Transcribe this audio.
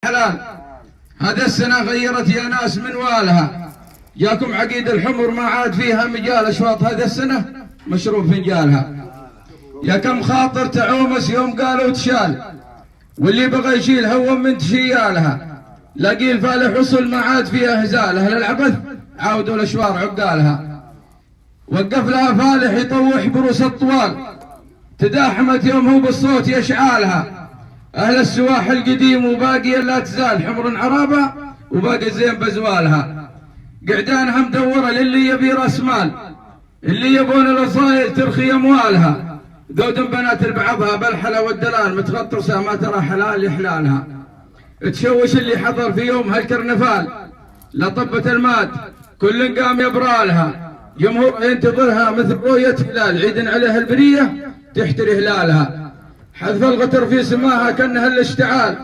حلال. هذا السنة غيرت يا ناس منوالها، جاكم عقيد الحمر ما عاد فيها مجال، اشواط هذا السنة مشروب فنجالها. يا كم خاطر تعومس يوم قالوا تشال، واللي بغى يشيل هو من تشيالها. لاقي الفالح وصل ما عاد فيها هزال، اهل العبث عاودوا الاشوار عقالها. وقف لها فالح يطوح بروس الطوال، تداحمت يوم هو بالصوت يشعالها. اهل السواح القديم وباقي لا تزال، حمر عرابه وباقي الزين بزوالها. قعدانها مدوره للي يبي راس مال، اللي يبون الاصايل ترخي اموالها. ذود بنات بعضها بالحلا والدلال، متغطرسه ما ترى حلال يحلالها. تشوش اللي حضر في يوم هالكرنفال، لطبة المات كل قام يبرالها. جمهور ينتظرها مثل رؤية هلال، عيد عليها البرية تحتري هلالها. حذف الغتر في سماها كأنها الاشتعال،